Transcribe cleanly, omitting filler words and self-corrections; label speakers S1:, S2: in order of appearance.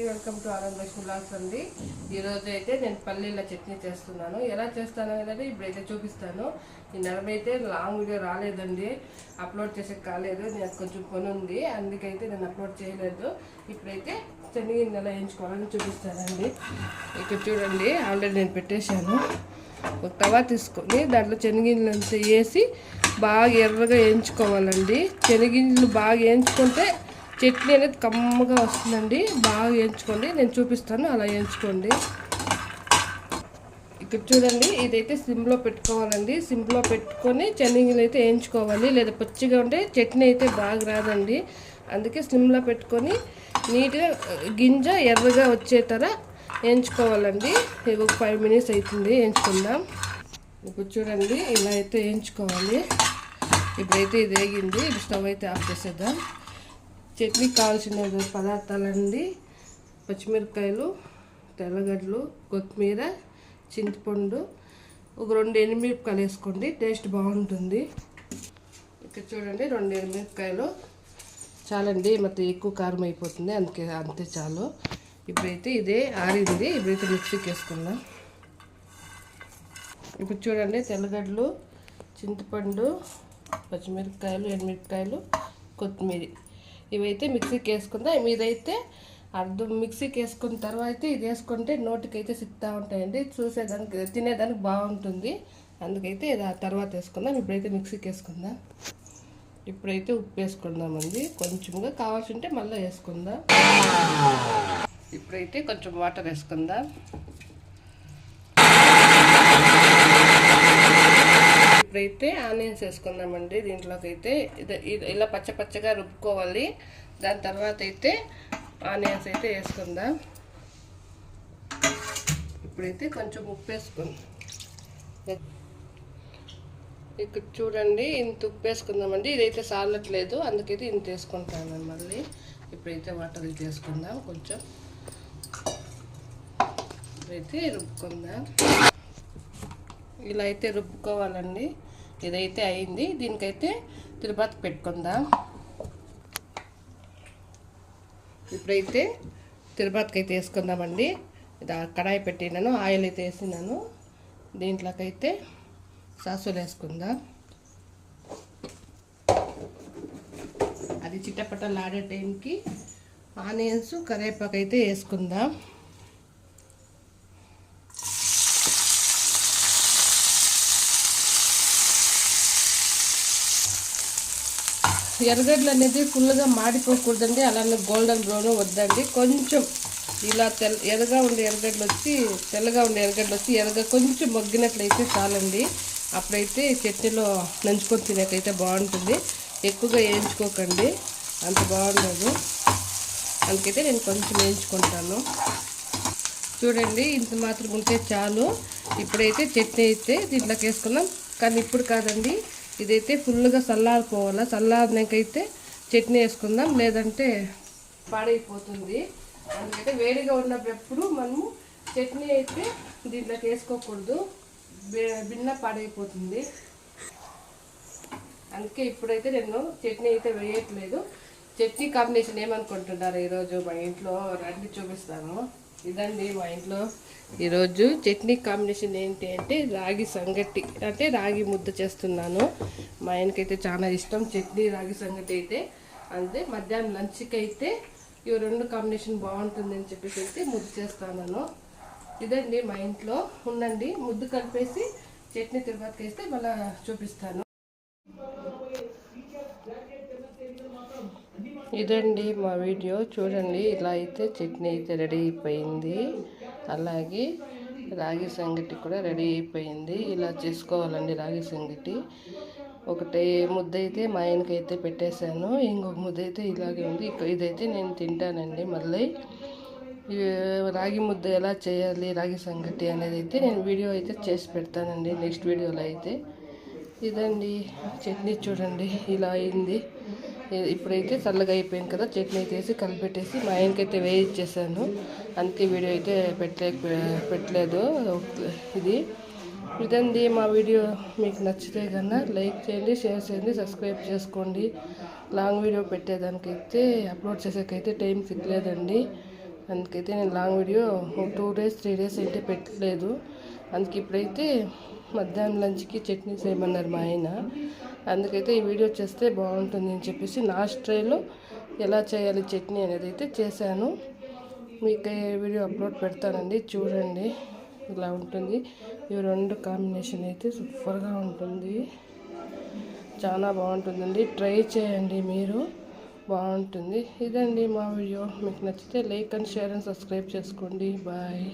S1: Welcome to Anandalakshmi blogs అండి. ఈరోజు అయితే నేను పల్లీల చట్నీ చేస్తున్నాను. ఎలా చేస్తాను అనేది ఇప్పుడైతే చూపిస్తాను. ఈ నెలమైతే లాంగ్ వీడియో రాలేదండి, అప్లోడ్ చేసే కాలేదు. నేను కొంచెం పని ఉంది, అందుకైతే నేను అప్లోడ్ చేయలేదు. ఇప్పుడైతే శనగ ఎలా వేయించుకోవాలని చూపిస్తానండి. ఇక్కడ చూడండి, ఆల్రెడీ నేను పెట్టేశాను. ఒక తవా తీసుకొని దాంట్లో శనగింజలంతా వేసి బాగా ఎర్రగా వేయించుకోవాలండి. శనగింజలు బాగా వేయించుకుంటే చట్నీ అనేది కమ్మగా వస్తుందండి. బాగా వేయించుకోండి, నేను చూపిస్తాను, అలా వేయించుకోండి. ఇక్కడ చూడండి, ఇదైతే సిమ్లో పెట్టుకోవాలండి. సిమ్లో పెట్టుకొని శనగలు అయితే వేయించుకోవాలి, లేదా పచ్చిగా ఉంటే చట్నీ అయితే బాగా రాదండి. అందుకే సిమ్లో పెట్టుకొని నీట్గా గింజ ఎర్రగా వచ్చే తర వేయించుకోవాలండి. ఇది ఒక 5 minutes అవుతుంది, వేయించుకుందాం. ఇప్పుడు చూడండి, ఇలా అయితే వేయించుకోవాలి. ఇప్పుడైతే ఇది వేగింది. ఇప్పుడు స్టవ్ అయితే ఆఫ్ చేసేద్దాం. చట్నీకి కావాల్సిన పదార్థాలండి: పచ్చిమిరపకాయలు, తెల్లగడ్డలు, కొత్తిమీర, చింతపండు, ఒక 2 ఎండుమిరపకాయలు వేసుకోండి, టేస్ట్ బాగుంటుంది. ఇక్కడ చూడండి, 2 ఎండుమిరపకాయలు చాలండి, మొత్తం ఎక్కువ కారం అయిపోతుంది, అందుకే అంతే చాలు. ఇప్పుడైతే ఇదే ఆరింది, ఇప్పుడైతే మిక్సీకి వేసుకుందాం. ఇప్పుడు చూడండి, తెల్లగడ్డలు, చింతపండు, పచ్చిమిరపకాయలు, ఎండుమిరపకాయలు, కొత్తిమీర ఇవైతే మిక్సీకి వేసుకుందాం. మీదైతే అర్థం మిక్సీకి వేసుకున్న తర్వాత ఇది వేసుకుంటే నోటికైతే సిక్తా ఉంటాయండి, చూసేదానికి తినేదానికి బాగుంటుంది. అందుకైతే ఇది ఆ తర్వాత వేసుకుందాం. ఇప్పుడైతే మిక్సీకి వేసుకుందాం. ఇప్పుడైతే ఉప్పు వేసుకుందామండి, కొంచెంగా కావాల్సి ఉంటే మళ్ళీ వేసుకుందాం. ఇప్పుడైతే కొంచెం వాటర్ వేసుకుందాం. ఇప్పుడైతే ఆనియన్స్ వేసుకుందామండి. దీంట్లోకి అయితే ఇలా పచ్చగా రుబ్బుకోవాలి. దాని తర్వాత అయితే ఆనియన్స్ అయితే వేసుకుందాం. ఇప్పుడైతే కొంచెం ఉప్పు వేసుకుందాం. ఇక్కడ చూడండి, ఇంత ఉప్పు వేసుకుందామండి. ఇదైతే సాలట్లేదు, అందుకైతే ఇంత వేసుకుంటాను మళ్ళీ. ఇప్పుడైతే వాటర్ ఇది వేసుకుందాం కొంచెం. ఇప్పుడైతే రుబ్బుకుందాం. ఇలా అయితే రుబ్బుకోవాలండి. ఇదైతే అయింది, దీనికైతే తిరుపతి పెట్టుకుందాం. ఇప్పుడైతే తిరుపతికి అయితే వేసుకుందామండి. ఇది కడాయి పెట్టినాను, ఆయిల్ అయితే వేసినాను. దీంట్లోకైతే సాసులు వేసుకుందాం. అది చిట్టపట్టలు ఆడే టైంకి ఆనియన్స్, కరివేపాకు అయితే వేసుకుందాం. ఎర్రగడ్డలు అనేది ఫుల్గా మాడిపోకూడదండి, అలానే గోల్డెన్ బ్రౌన్ వద్దండి. కొంచెం ఇలా ఎర్రగా ఉండే ఎర్రగడ్డలు వచ్చి తెల్లగా ఉండే ఎర్రగడ్డలు వచ్చి ఎర్రగా కొంచెం మగ్గినట్లయితే చాలండి. అప్పుడైతే చట్నీలో నంచుకొని తినేకైతే బాగుంటుంది. ఎక్కువగా వేయించుకోకండి, అంత బాగుండదు. అందుకైతే నేను కొంచెం వేయించుకుంటాను. చూడండి, ఇంత మాత్రం ఉంటే చాలు. ఇప్పుడైతే చట్నీ అయితే దీంట్లోకి వేసుకున్నాం, కానీ ఇప్పుడు కాదండి, ఇదైతే ఫుల్గా చల్లారిపోవాలా. చల్లారినాకైతే చట్నీ వేసుకుందాం, లేదంటే పాడైపోతుంది. అందుకైతే వేడిగా ఉన్నప్పుడు మనము చట్నీ అయితే దీంట్లోకి వేసుకోకూడదు, బిన్న పాడైపోతుంది. అందుకే ఇప్పుడైతే నేను చట్నీ అయితే వేయట్లేదు. చట్నీ కాంబినేషన్ ఏమనుకుంటున్నారు ఈరోజు మా ఇంట్లో రండి చూపిస్తాను. ఇదండి మా ఇంట్లో ఈరోజు చట్నీ కాంబినేషన్ ఏంటి అంటే రాగి సంగటి, అంటే రాగి ముద్ద చేస్తున్నాను. మా ఆయనకైతే చాలా ఇష్టం చట్నీ, రాగి సంగటి అయితే. అంతే మధ్యాహ్నం లంచ్కి అయితే ఇవి 2 కాంబినేషన్ బాగుంటుంది అని చెప్పేసి అయితే ముద్ద చేస్తాను. ఇదండి మా ఇంట్లో. ఉండండి, ముద్ద కలిపేసి చట్నీ తిరుపతికి వేస్తే మళ్ళీ చూపిస్తాను. ఇదండి మా వీడియో. చూడండి, ఇలా అయితే చట్నీ అయితే రెడీ అయిపోయింది. అలాగే రాగి సంగటి కూడా రెడీ అయిపోయింది. ఇలా చేసుకోవాలండి రాగి సంగటి. ఒకటే ముద్ద అయితే మా ఆయనకైతే పెట్టేశాను, ఇంకొక ముద్ద అయితే ఇలాగే ఉంది. ఇదైతే నేను తింటానండి. మళ్ళీ రాగి ముద్ద ఎలా చేయాలి, రాగి సంగటి అనేది అయితే నేను వీడియో అయితే చేసి పెడతానండి నెక్స్ట్ వీడియోలో అయితే. ఇదండి చట్నీ, చూడండి ఇలా అయింది. ఇప్పుడైతే చల్లగా అయిపోయింది కదా, చట్నీ అయితే వేసి కలిపెట్టేసి మా ఆయనకైతే వేయించేసాను. అందుకే వీడియో అయితే పెట్టలేదు. ఇదండి మా వీడియో. మీకు నచ్చితే కన్నా లైక్ చేయండి, షేర్ చేయండి, సబ్స్క్రైబ్ చేసుకోండి. లాంగ్ వీడియో పెట్టేదానికైతే అప్లోడ్ చేసేకైతే టైం సిగ్గలేదండి, అందుకైతే నేను లాంగ్ వీడియో 2 days 3 days అయితే పెట్టలేదు. అందుకే ఇప్పుడైతే మధ్యాహ్నం లంచ్కి చట్నీ చేయమన్నారు మా ఆయన. అందుకైతే ఈ వీడియో చేస్తే బాగుంటుంది అని చెప్పేసి నా స్టైల్లో ఎలా చేయాలి చట్నీ అనేది అయితే చేశాను. మీకు వీడియో అప్లోడ్ పెడతానండి, చూడండి. ఇలా ఉంటుంది. ఈ 2 కాంబినేషన్ అయితే సూపర్గా ఉంటుంది, చాలా బాగుంటుందండి. ట్రై చేయండి మీరు, బాగుంటుంది. ఇదండి మా వీడియో. మీకు నచ్చితే like and share and subscribe చేసుకోండి. బాయ్.